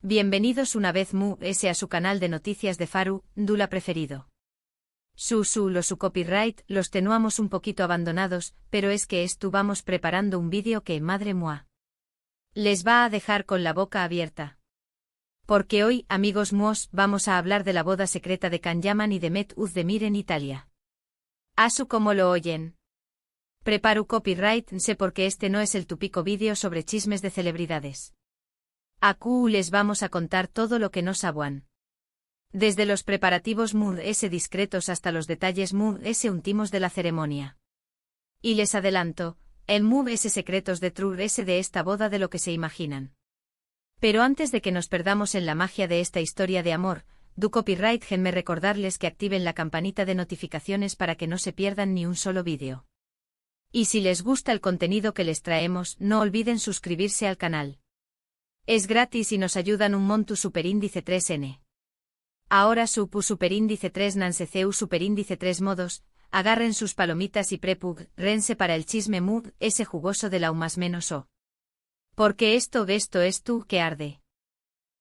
Bienvenidos una vez más a su canal de noticias de Faru, Dula preferido. Su copyright los tenuamos un poquito abandonados, pero es que estuvamos preparando un vídeo que, madre mía, les va a dejar con la boca abierta. Porque hoy, amigos míos, vamos a hablar de la boda secreta de Can Yaman y Demet Özdemir en Italia. Asu como lo oyen. Preparo copyright, sé porque este no es el típico vídeo sobre chismes de celebridades. Aquí les vamos a contar todo lo que no saben. Desde los preparativos discretos hasta los detalles íntimos de la ceremonia. Y les adelanto, el secretos de de esta boda de lo que se imaginan. Pero antes de que nos perdamos en la magia de esta historia de amor, du copyright genme recordarles que activen la campanita de notificaciones para que no se pierdan ni un solo vídeo. Y si les gusta el contenido que les traemos, no olviden suscribirse al canal. Es gratis y nos ayudan un monto superíndice 3n. Ahora superíndice 3 nanceceu superíndice 3 modos, agarren sus palomitas y prepug, rense para el chisme ese jugoso de la más menos o. Porque esto es tú que arde.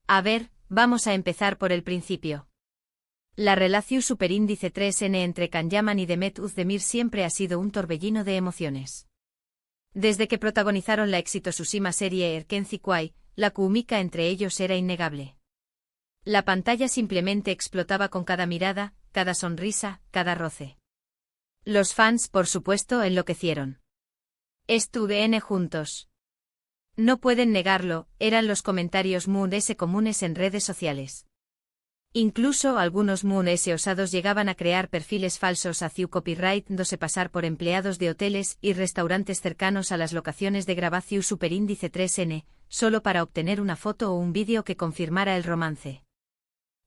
A ver, vamos a empezar por el principio. La relación superíndice 3n entre Can Yaman y Demet Özdemir siempre ha sido un torbellino de emociones. Desde que protagonizaron la exitosísima serie Erkenci Quay, la química entre ellos era innegable. La pantalla simplemente explotaba con cada mirada, cada sonrisa, cada roce. Los fans, por supuesto, enloquecieron. Estuvieron juntos. No pueden negarlo, eran los comentarios comunes en redes sociales. Incluso algunos osados llegaban a crear perfiles falsos a su copyright dándose pasar por empleados de hoteles y restaurantes cercanos a las locaciones de grabación superíndice 3n, solo para obtener una foto o un vídeo que confirmara el romance.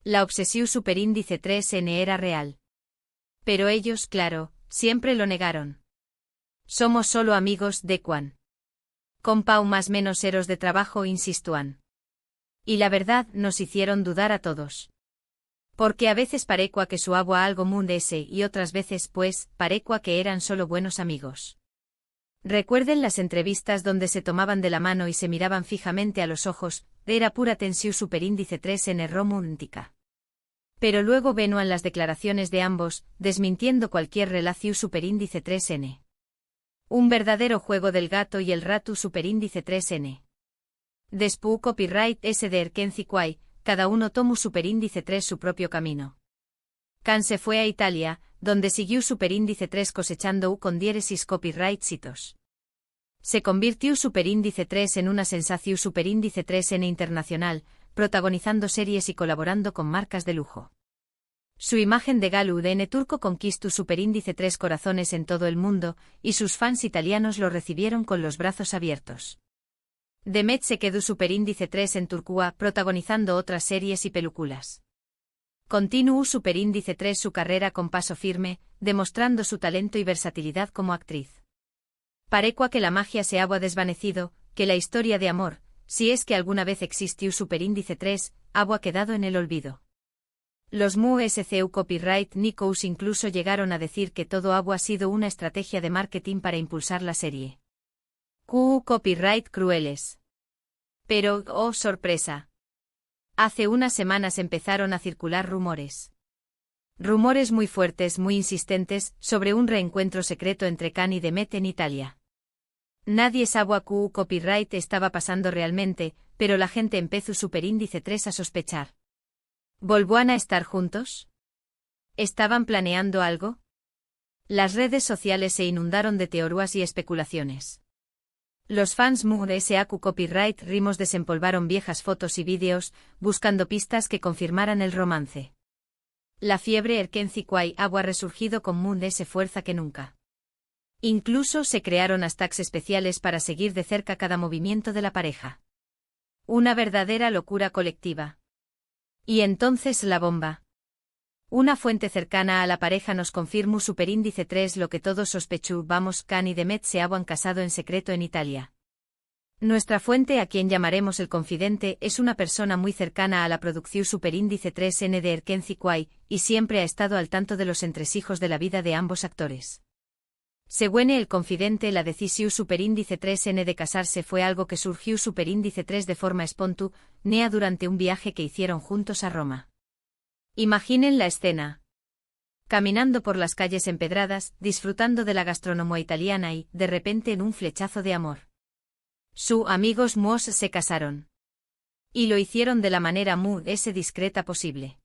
La obsesión superíndice 3n era real. Pero ellos, claro, siempre lo negaron. Somos solo amigos de Quan. Con Pau más menos eros de trabajo insistúan. Y la verdad nos hicieron dudar a todos. Porque a veces parecua que su agua algo ese y otras veces pues, parecua que eran solo buenos amigos. Recuerden las entrevistas donde se tomaban de la mano y se miraban fijamente a los ojos, era pura tensión superíndice 3n romántica. Pero luego venían las declaraciones de ambos, desmintiendo cualquier relación superíndice 3n. Un verdadero juego del gato y el ratu superíndice 3n. Después copyright de Erkenci Quay, cada uno tomó superíndice 3 su propio camino. Can se fue a Italia, donde siguió superíndice 3 cosechando con diéresis copyright citos. Se convirtió superíndice 3 en una sensación superíndice 3n internacional, protagonizando series y colaborando con marcas de lujo. Su imagen de Galu DN turco conquistó superíndice 3 corazones en todo el mundo, y sus fans italianos lo recibieron con los brazos abiertos. Demet se quedó superíndice 3 en Turquía, protagonizando otras series y películas. Continuó superíndice 3 su carrera con paso firme, demostrando su talento y versatilidad como actriz. Parecua que la magia se había desvanecido, que la historia de amor, si es que alguna vez existió superíndice 3, había quedado en el olvido. Los SCU Copyright Nikos incluso llegaron a decir que todo había sido una estrategia de marketing para impulsar la serie. Copyright crueles. Pero, oh sorpresa. Hace unas semanas empezaron a circular rumores. Rumores muy fuertes, muy insistentes, sobre un reencuentro secreto entre Can y Demet en Italia. Nadie sabía qué copyright estaba pasando realmente, pero la gente empezó superíndice 3 a sospechar. ¿Volvían a estar juntos? ¿Estaban planeando algo? Las redes sociales se inundaron de teorías y especulaciones. Los fans SAQ Copyright Rimos desempolvaron viejas fotos y vídeos, buscando pistas que confirmaran el romance. La fiebre Erkenci Quay había resurgido con fuerza que nunca. Incluso se crearon hashtags especiales para seguir de cerca cada movimiento de la pareja. Una verdadera locura colectiva. Y entonces la bomba. Una fuente cercana a la pareja nos confirmó superíndice 3 lo que todos sospechábamos, Can y Demet se habían casado en secreto en Italia. Nuestra fuente, a quien llamaremos el confidente, es una persona muy cercana a la producción superíndice 3n de Erkenci Quay, y siempre ha estado al tanto de los entresijos de la vida de ambos actores. Según el confidente, la decisión superíndice 3N de casarse fue algo que surgió superíndice 3 de forma espontánea durante un viaje que hicieron juntos a Roma. Imaginen la escena. Caminando por las calles empedradas, disfrutando de la gastronomía italiana y, de repente, en un flechazo de amor, sus amigos Moss se casaron. Y lo hicieron de la manera más discreta posible.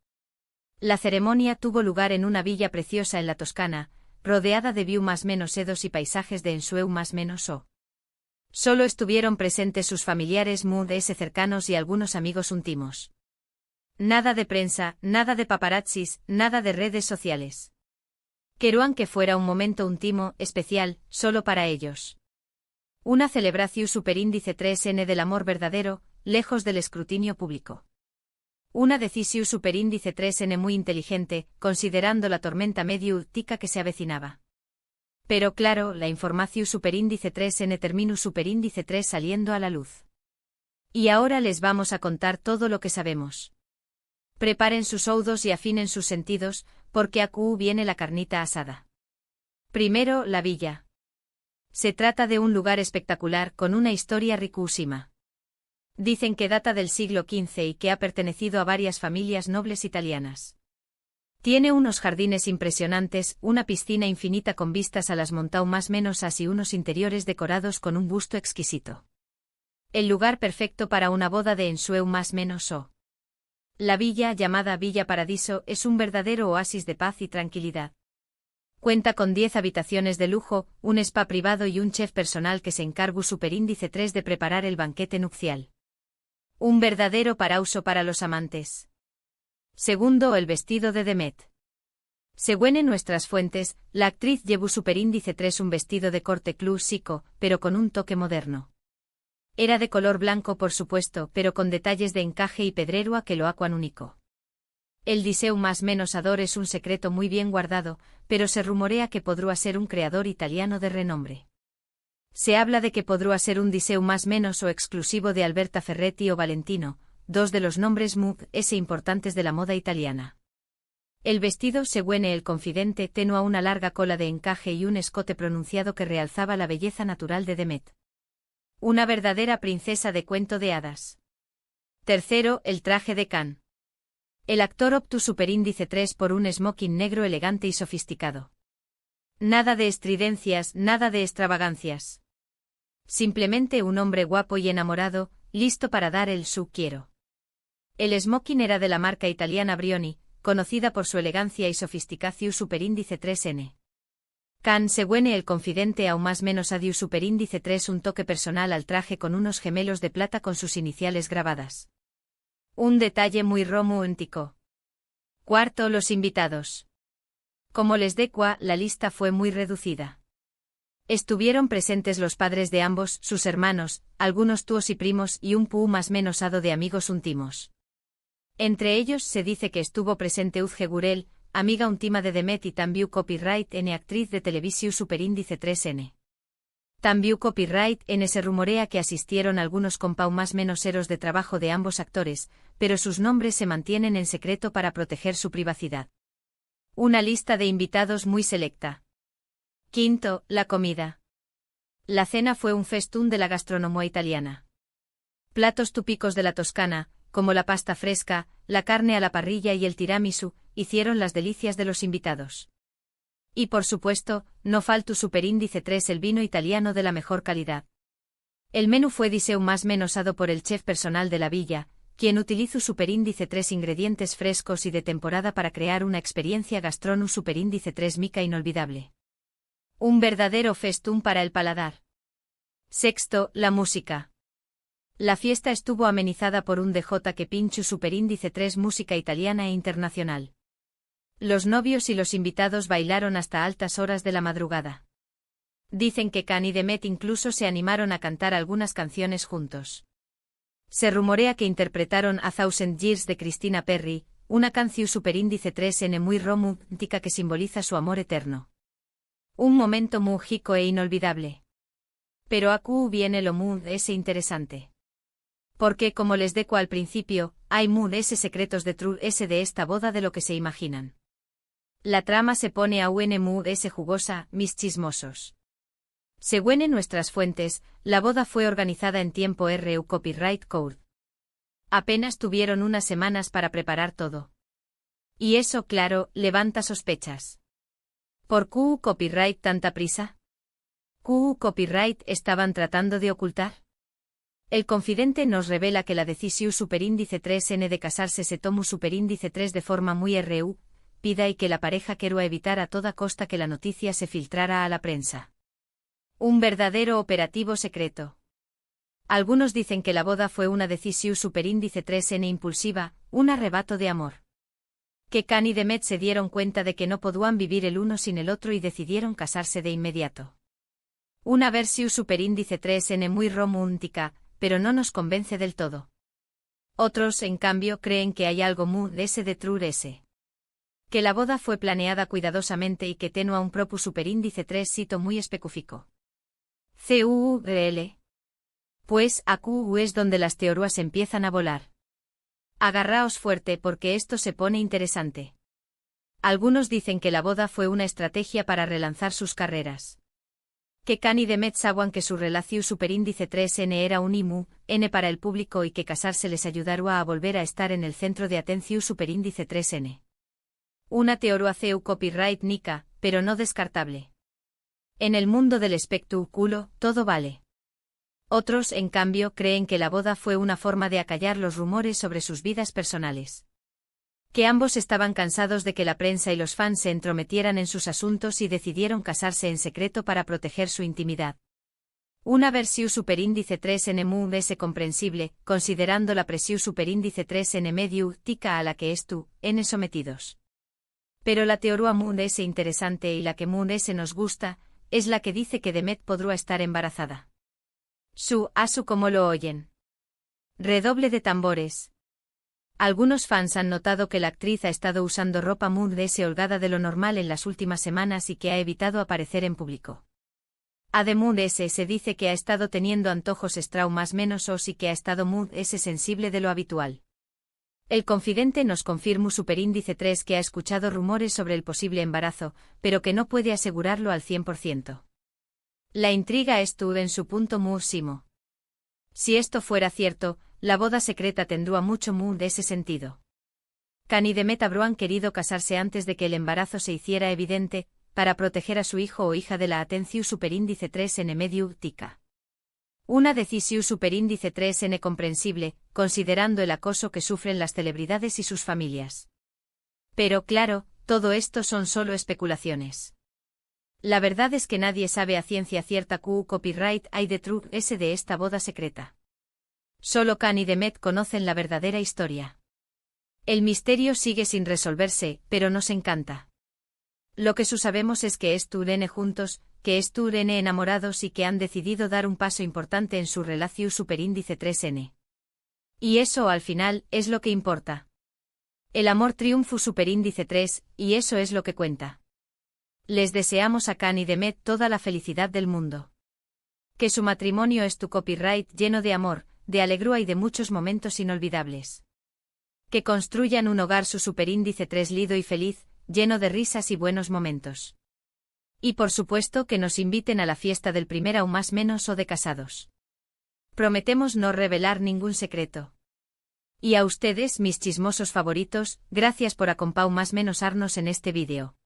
La ceremonia tuvo lugar en una villa preciosa en la Toscana, rodeada de view más menos sedos y paisajes de ensueño más menos o. Solo estuvieron presentes sus familiares muy cercanos y algunos amigos íntimos. Nada de prensa, nada de paparazzis, nada de redes sociales. Querían que fuera un momento íntimo, especial, solo para ellos. Una celebración superíndice 3N del amor verdadero, lejos del escrutinio público. Una decisión superíndice 3N muy inteligente, considerando la tormenta mediática que se avecinaba. Pero claro, la información superíndice 3N terminó superíndice 3 saliendo a la luz. Y ahora les vamos a contar todo lo que sabemos. Preparen sus oídos y afinen sus sentidos, porque aquí viene la carnita asada. Primero, la villa. Se trata de un lugar espectacular con una historia riquísima. Dicen que data del siglo XV y que ha pertenecido a varias familias nobles italianas. Tiene unos jardines impresionantes, una piscina infinita con vistas a las montañas más menos así unos interiores decorados con un gusto exquisito. El lugar perfecto para una boda de ensueño más menos o. La villa, llamada Villa Paradiso, es un verdadero oasis de paz y tranquilidad. Cuenta con 10 habitaciones de lujo, un spa privado y un chef personal que se encargó superíndice 3 de preparar el banquete nupcial. Un verdadero paraíso para los amantes. Segundo, el vestido de Demet. Según en nuestras fuentes, la actriz llevó superíndice 3 un vestido de corte clásico, pero con un toque moderno. Era de color blanco por supuesto, pero con detalles de encaje y pedrerua que lo hacían único. El diseño más menos ador es un secreto muy bien guardado, pero se rumorea que podría ser un creador italiano de renombre. Se habla de que podría ser un diseño más menos o exclusivo de Alberta Ferretti o Valentino, dos de los nombres más importantes de la moda italiana. El vestido, según el confidente, tenía una larga cola de encaje y un escote pronunciado que realzaba la belleza natural de Demet. Una verdadera princesa de cuento de hadas. Tercero, el traje de Cannes. El actor obtuvo superíndice 3 por un smoking negro elegante y sofisticado. Nada de estridencias, nada de extravagancias. Simplemente un hombre guapo y enamorado, listo para dar el su quiero. El smoking era de la marca italiana Brioni, conocida por su elegancia y sofisticación superíndice 3N. Cannes, según el confidente, aún más menos adiu superíndice 3 un toque personal al traje con unos gemelos de plata con sus iniciales grabadas. Un detalle muy romántico. Cuarto, los invitados. Como les decía, la lista fue muy reducida. Estuvieron presentes los padres de ambos, sus hermanos, algunos tíos y primos y un pu más menos hado de amigos íntimos. Entre ellos se dice que estuvo presente Uzge Gurel, amiga íntima de Demet y también copyright N actriz de televisión superíndice 3N. También copyright N se rumorea que asistieron algunos compau más menos eros de trabajo de ambos actores, pero sus nombres se mantienen en secreto para proteger su privacidad. Una lista de invitados muy selecta. Quinto, la comida. La cena fue un festún de la gastronomía italiana. Platos típicos de la Toscana, como la pasta fresca, la carne a la parrilla y el tiramisú, hicieron las delicias de los invitados. Y por supuesto, no faltó superíndice 3 el vino italiano de la mejor calidad. El menú fue diseñado más menosado por el chef personal de la villa, quien utilizó superíndice 3 ingredientes frescos y de temporada para crear una experiencia gastronómica superíndice 3 mica inolvidable. Un verdadero festún para el paladar. Sexto, la música. La fiesta estuvo amenizada por un DJ que pinchó superíndice 3 música italiana e internacional. Los novios y los invitados bailaron hasta altas horas de la madrugada. Dicen que Cannes y Demet incluso se animaron a cantar algunas canciones juntos. Se rumorea que interpretaron A Thousand Years de Christina Perri, una canción superíndice 3N muy romántica que simboliza su amor eterno. Un momento mágico e inolvidable. Pero aquí viene lo muy interesante. Porque, como les deco al principio, hay secretos de esta boda de lo que se imaginan. La trama se pone aún muy jugosa, mis chismosos. Según nuestras fuentes, la boda fue organizada en tiempo RU Copyright Code. Apenas tuvieron unas semanas para preparar todo. Y eso, claro, levanta sospechas. ¿Por qué Copyright tanta prisa? ¿Qué Copyright estaban tratando de ocultar? El confidente nos revela que la decisión superíndice 3N de casarse se tomó superíndice 3 de forma muy RU, pida y que la pareja quiera evitar a toda costa que la noticia se filtrara a la prensa. Un verdadero operativo secreto. Algunos dicen que la boda fue una decisión superíndice 3N impulsiva, un arrebato de amor. Que Khan y Demet se dieron cuenta de que no podían vivir el uno sin el otro y decidieron casarse de inmediato. Una versión superíndice 3N muy romántica, pero no nos convence del todo. Otros, en cambio, creen que hay algo muy detrás. Que la boda fue planeada cuidadosamente y que tenía un propio superíndice 3 sito muy específico. CURL. Pues AQ es donde las teorías empiezan a volar. Agarraos fuerte porque esto se pone interesante. Algunos dicen que la boda fue una estrategia para relanzar sus carreras. Que Khan y Demet sabían que su relación superíndice 3N era un IMU, N para el público y que casarse les ayudaría a volver a estar en el centro de atención superíndice 3N. Una teoría CU copyright nica, pero no descartable. En el mundo del espectáculo, todo vale. Otros, en cambio, creen que la boda fue una forma de acallar los rumores sobre sus vidas personales. Que ambos estaban cansados de que la prensa y los fans se entrometieran en sus asuntos y decidieron casarse en secreto para proteger su intimidad. Una versión superíndice 3N muy comprensible, considerando la presión superíndice 3N medio tica a la que N sometidos. Pero la teoría muy interesante y la que muy nos gusta, es la que dice que Demet podrá estar embarazada. Asu como lo oyen. Redoble de tambores. Algunos fans han notado que la actriz ha estado usando ropa muy holgada de lo normal en las últimas semanas y que ha evitado aparecer en público. Además se dice que ha estado teniendo antojos más menos y que ha estado muy sensible de lo habitual. El confidente nos confirma superíndice 3 que ha escuchado rumores sobre el posible embarazo, pero que no puede asegurarlo al 100%. La intriga estuvo en su punto máximo. Si esto fuera cierto, la boda secreta tendría mucho de ese sentido. Khan y Demet habrían querido casarse antes de que el embarazo se hiciera evidente, para proteger a su hijo o hija de la atención superíndice 3N medio tica. Una decisión superíndice 3N comprensible, considerando el acoso que sufren las celebridades y sus familias. Pero claro, todo esto son solo especulaciones. La verdad es que nadie sabe a ciencia cierta qué copyright hay detrás de esta boda secreta. Solo Khan y Demet conocen la verdadera historia. El misterio sigue sin resolverse, pero nos encanta. Lo que sabemos es que estuvieron juntos, que estuvieron enamorados y que han decidido dar un paso importante en su relación superíndice 3N. Y eso al final es lo que importa. El amor triunfo superíndice 3, y eso es lo que cuenta. Les deseamos a Khan y Demet toda la felicidad del mundo. Que su matrimonio es tu copyright lleno de amor, de alegría y de muchos momentos inolvidables. Que construyan un hogar su superíndice 3 lido y feliz, lleno de risas y buenos momentos. Y por supuesto que nos inviten a la fiesta del primer aún más menos o de casados. Prometemos no revelar ningún secreto. Y a ustedes, mis chismosos favoritos, gracias por acompañarnos en este vídeo.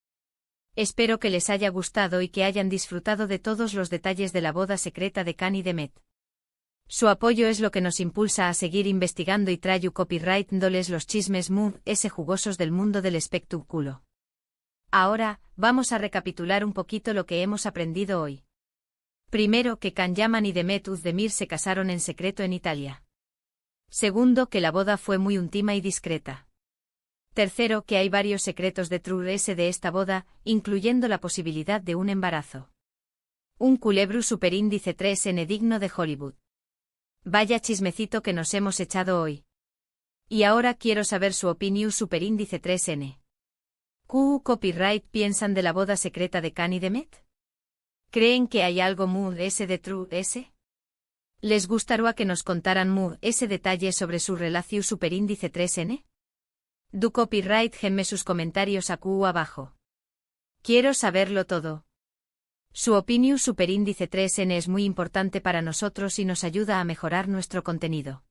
Espero que les haya gustado y que hayan disfrutado de todos los detalles de la boda secreta de Khan y Demet. Su apoyo es lo que nos impulsa a seguir investigando y trayu copyright-dándoles los chismes muy jugosos del mundo del espectáculo. Ahora, vamos a recapitular un poquito lo que hemos aprendido hoy. Primero, que Khan Yaman y Demet Özdemir se casaron en secreto en Italia. Segundo, que la boda fue muy íntima y discreta. Tercero, que hay varios secretos detrás de esta boda, incluyendo la posibilidad de un embarazo. Un culebro superíndice 3N digno de Hollywood. Vaya chismecito que nos hemos echado hoy. Y ahora quiero saber su opinión superíndice 3N. ¿Qué copyright piensan de la boda secreta de Khan y Demet? ¿Creen que hay algo muy detrás? ¿Les gustaría que nos contaran muy detalle sobre su relación superíndice 3N? Du copyright gemme sus comentarios aquí abajo. Quiero saberlo todo. Su opinión superíndice 3N es muy importante para nosotros y nos ayuda a mejorar nuestro contenido.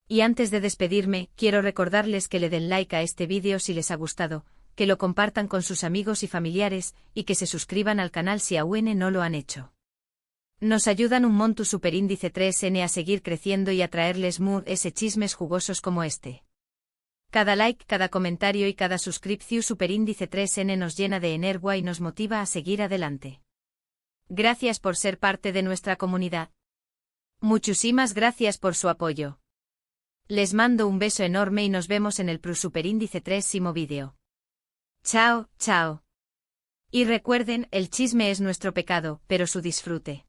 Y antes de despedirme, quiero recordarles que le den like a este vídeo si les ha gustado, que lo compartan con sus amigos y familiares, y que se suscriban al canal si aún no lo han hecho. Nos ayudan un montón superíndice 3N a seguir creciendo y a traerles ese chismes jugosos como este. Cada like, cada comentario y cada suscripción superíndice 3N nos llena de energía y nos motiva a seguir adelante. Gracias por ser parte de nuestra comunidad. Muchísimas gracias por su apoyo. Les mando un beso enorme y nos vemos en el superíndice 3º vídeo. Chao, chao. Y recuerden, el chisme es nuestro pecado, pero su disfrute.